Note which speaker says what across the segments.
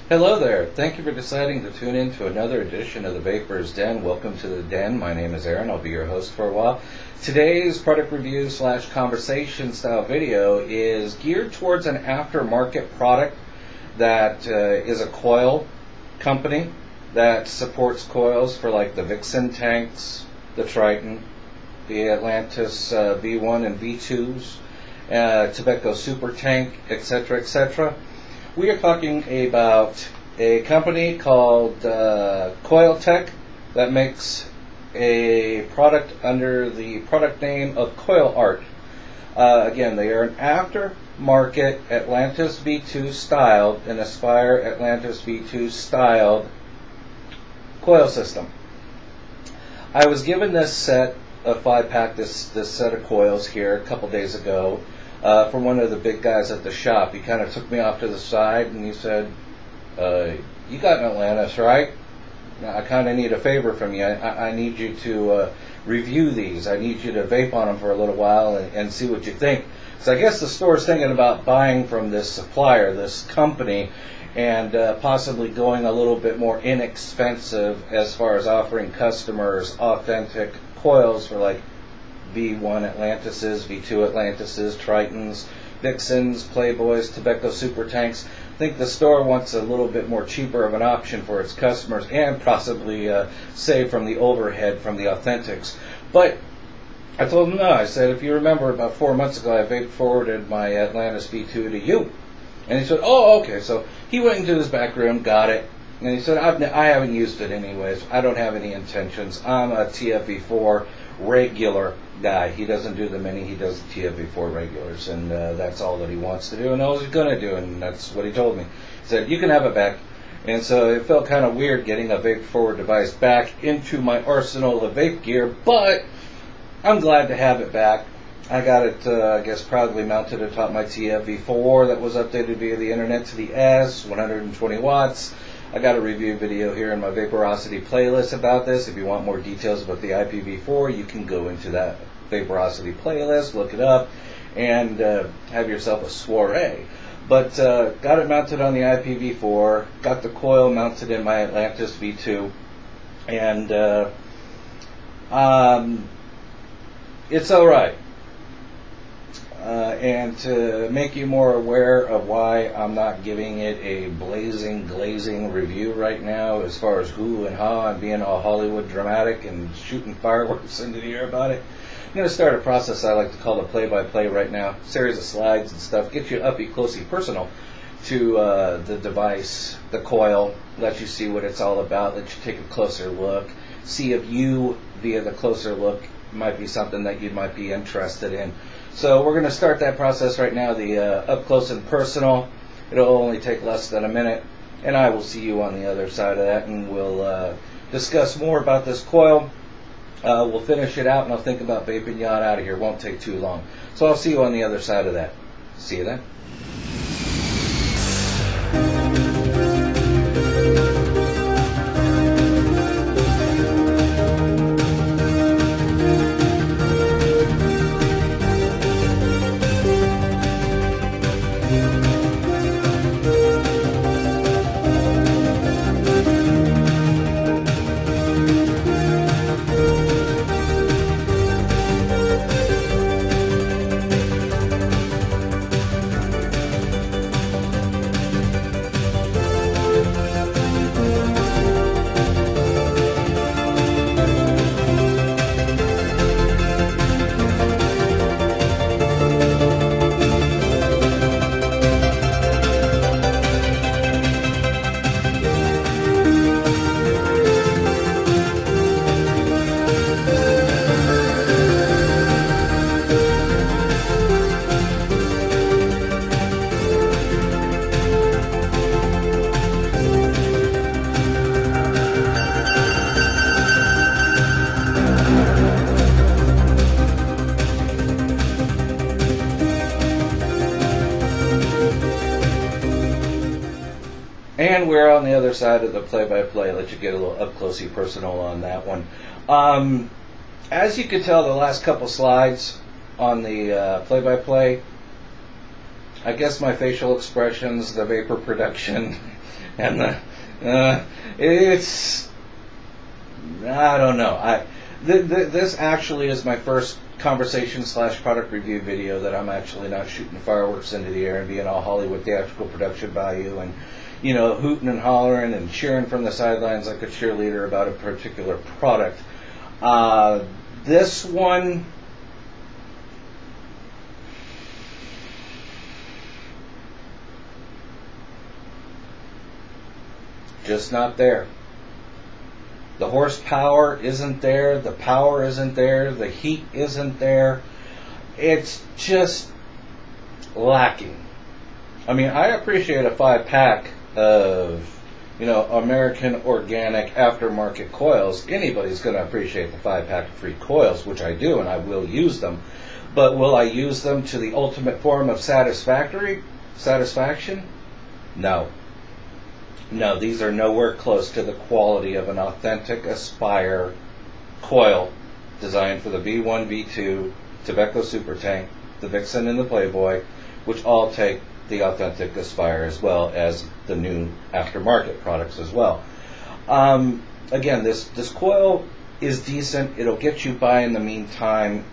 Speaker 1: Hello there. Thank you for deciding to tune in to another edition of the Vapor's Den. Welcome to the Den. My name is Aaron. I'll be your host for a while. Today's product review / conversation style video is geared towards an aftermarket product that is a coil company that supports coils for like the Vixen tanks, the Triton, the Atlantis V1 and V2s, Tobacco Super Tank, etc., etc. We are talking about a company called Coil Tech that makes a product under the product name of Coil Art. Again, they are an aftermarket Atlantis V2 styled and Aspire Atlantis V2 styled coil system. I was given this set of 5-pack, this set of coils here a couple days ago. From one of the big guys at the shop. He kind of took me off to the side and he said, you got an Atlantis, right? I kind of need a favor from you. I need you to review these. I need you to vape on them for a little while and see what you think. So I guess the store's thinking about buying from this supplier, this company, and possibly going a little bit more inexpensive as far as offering customers authentic coils for like V1 Atlantises, V2 Atlantises, Tritons, Vixens, Playboys, Tobacco Super Tanks. I think the store wants a little bit more cheaper of an option for its customers and possibly save from the overhead from the authentics. But I told him no. I said, if you remember, about 4 months ago I vape forwarded my Atlantis V2 to you. And he said, oh, okay. So he went into his back room, got it, and he said, I haven't used it anyways. I don't have any intentions. I'm a TFV4 regular guy. He doesn't do the mini, he does the TFV4 regulars, and that's all that he wants to do, and all he's going to do, and that's what he told me. He said, you can have it back. And so it felt kind of weird getting a vape forward device back into my arsenal of vape gear, but I'm glad to have it back. I got it, I guess, proudly mounted atop my TFV4 that was updated via the internet to the S, 120 watts. I got a review video here in my Vaporosity playlist about this. If you want more details about the IPv4, you can go into that Vaporosity playlist, look it up, and have yourself a soiree. But got it mounted on the IPv4, got the coil mounted in my Atlantis V2, and it's alright. And to make you more aware of why I'm not giving it a glazing review right now as far as who and how I'm being all Hollywood dramatic and shooting fireworks into the air about it, I'm going to start a process I like to call the play-by-play right now. A series of slides and stuff. Get you up close and personal to the device, the coil, let you see what it's all about, let you take a closer look, see if you, via the closer look, might be something that you might be interested in. So we're going to start that process right now, the up close and personal. It'll only take less than a minute, and I will see you on the other side of that, and we'll discuss more about this coil. We'll finish it out, and I'll think about vaping you on out of here. Won't take too long. So I'll see you on the other side of that. See you then. And we're on the other side of the play-by-play. Let you get a little up-close and personal on that one. As you can tell, the last couple slides on the play-by-play, I guess my facial expressions, the vapor production, and it's, I don't know. This actually is my first conversation / product review video that I'm actually not shooting fireworks into the air and being all Hollywood theatrical production value and, you know, hooting and hollering and cheering from the sidelines like a cheerleader about a particular product. This one, just not there. The horsepower isn't there, the power isn't there, the heat isn't there. It's just lacking. I mean, I appreciate a 5-pack of, you know, American organic aftermarket coils. Anybody's going to appreciate the 5-pack of free coils, which I do, and I will use them. But will I use them to the ultimate form of satisfaction? No. No, these are nowhere close to the quality of an authentic Aspire coil designed for the V1, V2, Tobacco Super Tank, the Vixen, and the Playboy, which all take the authentic Aspire as well as the new aftermarket products as well. Again, this coil is decent. It'll get you by in the meantime.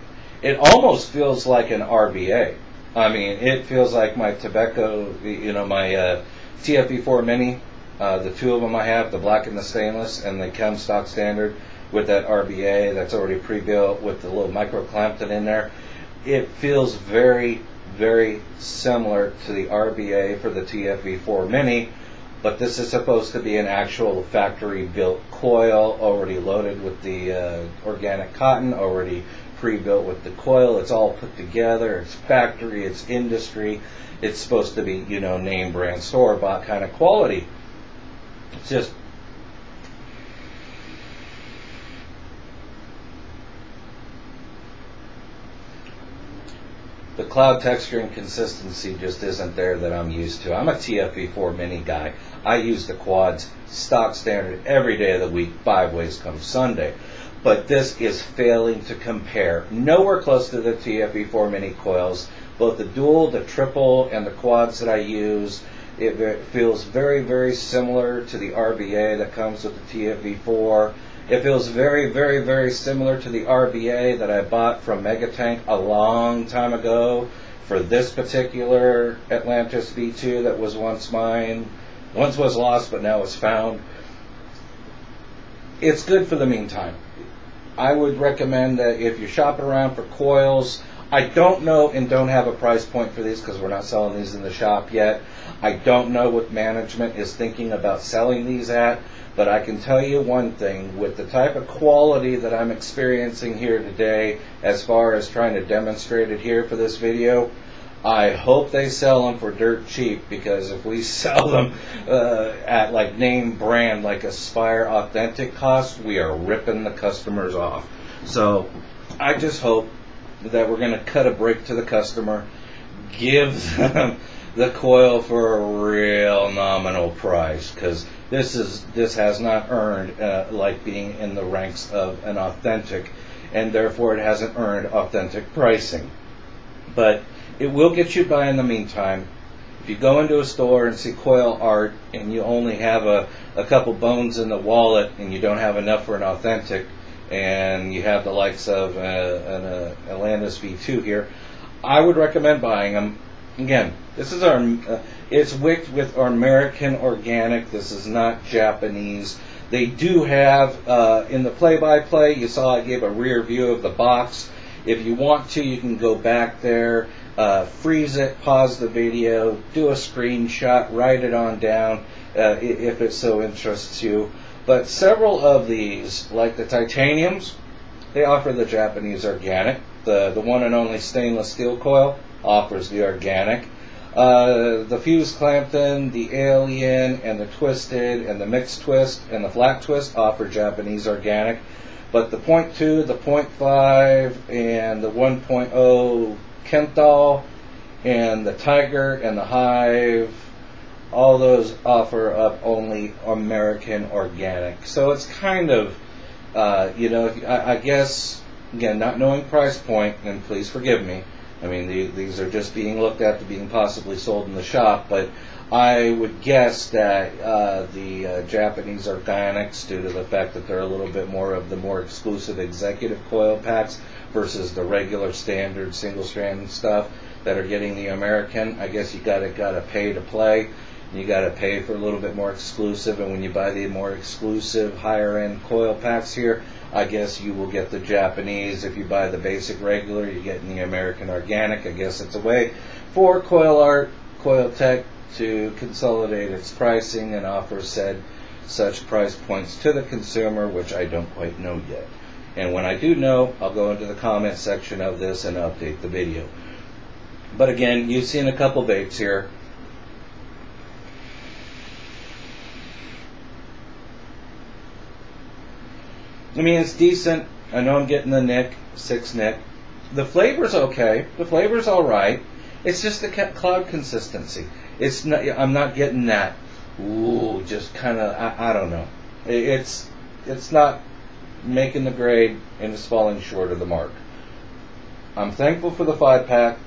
Speaker 1: It almost feels like an RBA. I mean, it feels like my Tobacco, you know, my TFE4 Mini. The two of them I have, the black and the stainless, and the Chem stock standard with that RBA that's already pre-built with the little micro clampton in there. It feels very, very similar to the RBA for the TFE4 Mini, but this is supposed to be an actual factory-built coil, already loaded with the organic cotton, already pre-built with the coil. It's all put together. It's factory. It's industry. It's supposed to be, you know, name brand, store-bought kind of quality. It's just the cloud texture and consistency just isn't there that I'm used to. I'm a TFE4 Mini guy. I use the quads stock standard every day of the week, 5 ways come Sunday. But this is failing to compare. Nowhere close to the TFE4 Mini coils. Both the dual, the triple, and the quads that I use, it feels very, very similar to the RBA that comes with the TFE4. It feels very, very, very similar to the RBA that I bought from Megatank a long time ago for this particular Atlantis V2 that was once mine. Once was lost, but now is found. It's good for the meantime. I would recommend that if you're shopping around for coils, I don't know and don't have a price point for these because we're not selling these in the shop yet. I don't know what management is thinking about selling these at, but I can tell you one thing, with the type of quality that I'm experiencing here today, as far as trying to demonstrate it here for this video, I hope they sell them for dirt cheap, because if we sell them at like name brand, like Aspire Authentic cost, we are ripping the customers off. So I just hope that we're going to cut a break to the customer, give them the coil for a real nominal price, because this has not earned like being in the ranks of an authentic, and therefore it hasn't earned authentic pricing. But it will get you by in the meantime. If you go into a store and see Coil Art and you only have a couple bones in the wallet and you don't have enough for an authentic, and you have the likes of an Atlantis V2 here, I would recommend buying them. Again, this is it's wicked with our American organic. This is not Japanese. They do have, in the play-by-play, you saw I gave a rear view of the box. If you want to, you can go back there, freeze it, pause the video, do a screenshot, write it on down if it so interests you. But several of these, like the titaniums, they offer the Japanese organic. The one and only stainless steel coil offers the organic. The fused clampton, the alien, and the twisted, and the mixed twist, and the flat twist offer Japanese organic. But the 0.2, the 0.5, and the 1.0 Kenthal, and the Tiger, and the Hive, all those offer up only American organic. So it's kind of, I guess, again, not knowing price point, and please forgive me, I mean, these are just being looked at to being possibly sold in the shop, but I would guess that the Japanese organics, due to the fact that they're a little bit more of the more exclusive executive coil packs versus the regular standard single strand stuff that are getting the American, I guess you gotta pay to play. You gotta pay for a little bit more exclusive, and when you buy the more exclusive higher end coil packs here, I guess you will get the Japanese. If you buy the basic regular, you're getting the American organic. I guess it's a way for Coil Art, Coil Tech to consolidate its pricing and offer such price points to the consumer, which I don't quite know yet. And when I do know, I'll go into the comment section of this and update the video. But again, you've seen a couple vapes here. I mean, it's decent. I know I'm getting the nick, 6 nick. The flavor's okay. The flavor's all right. It's just the cloud consistency. It's not. I'm not getting that. Ooh, just kind of. I don't know. It's not making the grade, and it's falling short of the mark. I'm thankful for the 5-pack.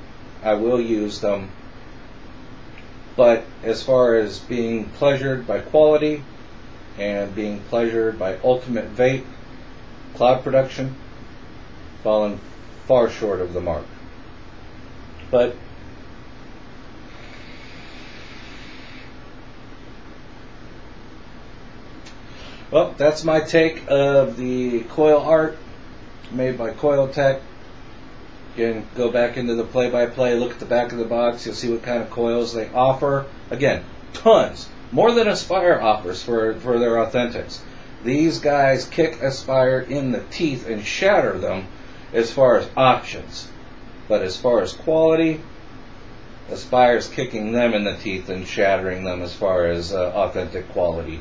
Speaker 1: I will use them. But as far as being pleasured by quality and being pleasured by ultimate vape, cloud production, fallen far short of the mark. But well, that's my take of the Coil Art made by Coil Tech. Again, go back into the play-by-play, look at the back of the box, you'll see what kind of coils they offer. Again, tons, more than Aspire offers for their authentics. These guys kick Aspire in the teeth and shatter them as far as options. But as far as quality, Aspire's kicking them in the teeth and shattering them as far as authentic quality.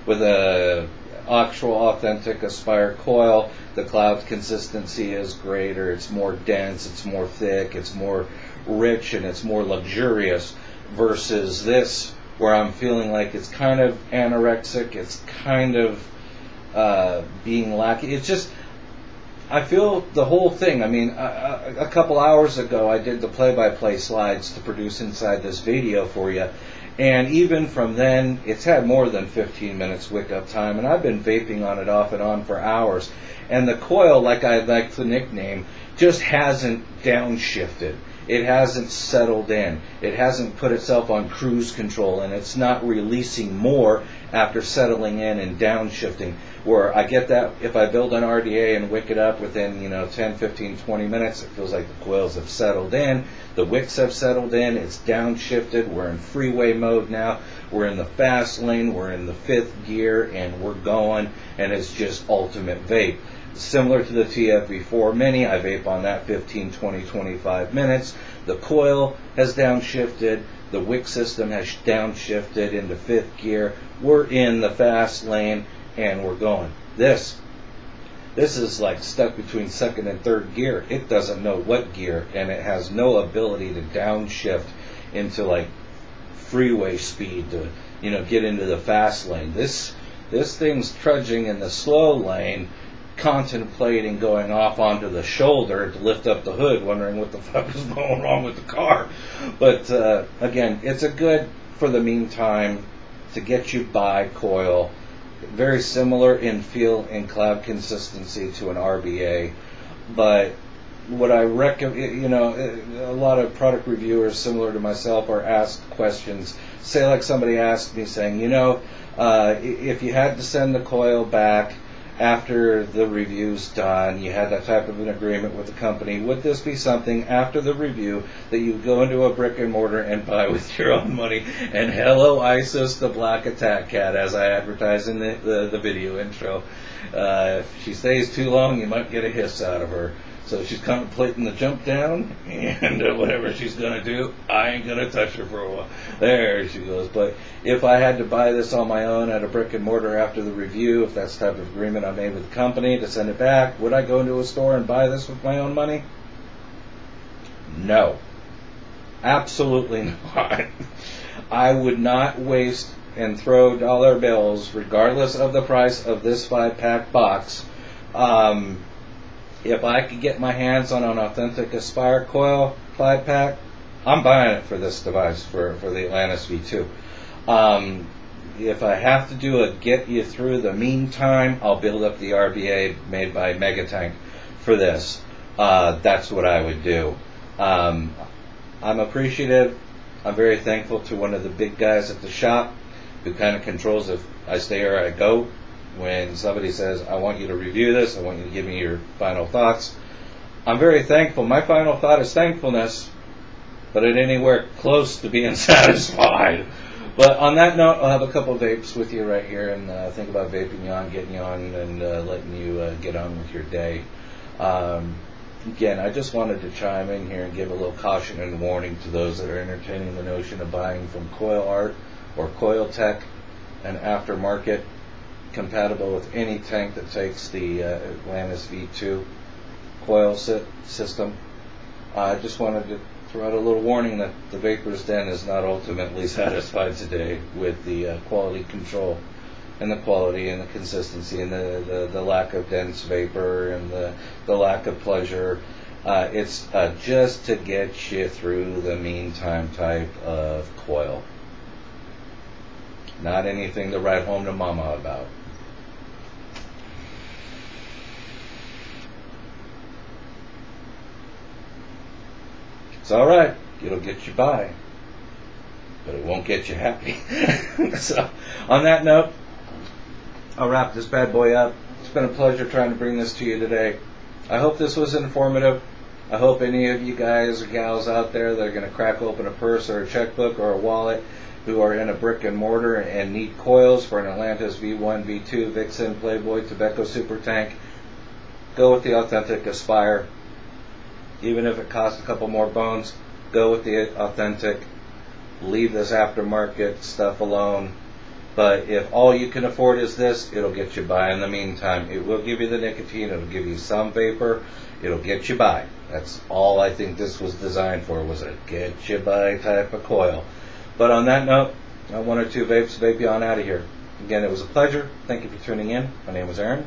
Speaker 1: With a actual authentic Aspire coil, the cloud consistency is greater, it's more dense, it's more thick, it's more rich, and it's more luxurious versus this, where I'm feeling like it's kind of anorexic, it's kind of being lacking. It's just, I feel the whole thing. I mean, a couple hours ago I did the play-by-play slides to produce inside this video for you, and even from then it's had more than 15 minutes wick up time, and I've been vaping on it off and on for hours, and the coil, like I like the nickname, just hasn't downshifted. It hasn't settled in. It hasn't put itself on cruise control, and it's not releasing more after settling in and downshifting. Where I get that if I build an RDA and wick it up within 10, 15, 20 minutes, it feels like the coils have settled in, the wicks have settled in, it's downshifted, we're in freeway mode now, we're in the fast lane, we're in the 5th gear, and we're going, and it's just ultimate vape. Similar to the TFV4 Mini, I vape on that 15, 20, 25 minutes. The coil has downshifted, the wick system has downshifted into 5th gear, we're in the fast lane, and we're going. This is like stuck between 2nd and 3rd gear. It doesn't know what gear, and it has no ability to downshift into like freeway speed to get into the fast lane. This thing's trudging in the slow lane, contemplating going off onto the shoulder to lift up the hood, wondering what the fuck is going wrong with the car. But again, it's a good, for the meantime, to get you by coil. Very similar in feel and cloud consistency to an RBA, but what I recommend, a lot of product reviewers similar to myself are asked questions. Say like somebody asked me saying, if you had to send the coil back after the review's done, you had that type of an agreement with the company, would this be something after the review that you go into a brick and mortar and buy with your own money? And hello, Isis, the black attack cat, as I advertised in the video intro. If she stays too long, you might get a hiss out of her. So she's contemplating the jump down, and whatever she's going to do, I ain't going to touch her for a while. There she goes. But if I had to buy this on my own at a brick and mortar after the review, if that's the type of agreement I made with the company to send it back, would I go into a store and buy this with my own money? No. Absolutely not. I would not waste and throw dollar bills, regardless of the price of this 5-pack box. If I could get my hands on an authentic Aspire coil, 5-pack, I'm buying it for this device, for the Atlantis V2. If I have to do a get you through the meantime, I'll build up the RBA made by Megatank for this. That's what I would do. I'm appreciative. I'm very thankful to one of the big guys at the shop who kind of controls if I stay or I go. When somebody says, I want you to review this, I want you to give me your final thoughts, I'm very thankful. My final thought is thankfulness, but it ain't anywhere close to being satisfied. But on that note, I'll have a couple of vapes with you right here, and think about vaping you on, getting you on, and letting you get on with your day. Again, I just wanted to chime in here and give a little caution and warning to those that are entertaining the notion of buying from Coil Art or Coil Tech, an aftermarket compatible with any tank that takes the Atlantis V2 coil system. I just wanted to throw out a little warning that the Vapor's Den is not ultimately satisfied today with the quality control and the quality and the consistency and the lack of dense vapor and the lack of pleasure. It's just to get you through the meantime type of coil. Not anything to write home to mama about. It's alright, it'll get you by, but it won't get you happy. So, on that note, I'll wrap this bad boy up. It's been a pleasure trying to bring this to you today. I hope this was informative. I hope any of you guys or gals out there that are going to crack open a purse or a checkbook or a wallet who are in a brick and mortar and need coils for an Atlantis V1, V2, Vixen, Playboy, Tobacco Super Tank, go with the authentic Aspire. Even if it costs a couple more bones, go with the authentic. Leave this aftermarket stuff alone. But if all you can afford is this, it'll get you by in the meantime. It will give you the nicotine, it'll give you some vapor, it'll get you by. That's all I think this was designed for, was a get you by type of coil. But on that note, one or two vapes, vape you on out of here. Again, it was a pleasure. Thank you for tuning in. My name is Aaron.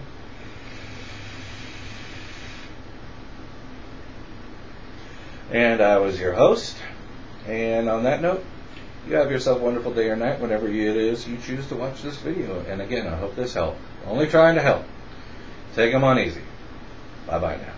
Speaker 1: And I was your host. And on that note, you have yourself a wonderful day or night whenever it is you choose to watch this video. And again, I hope this helped. Only trying to help. Take them on easy. Bye-bye now.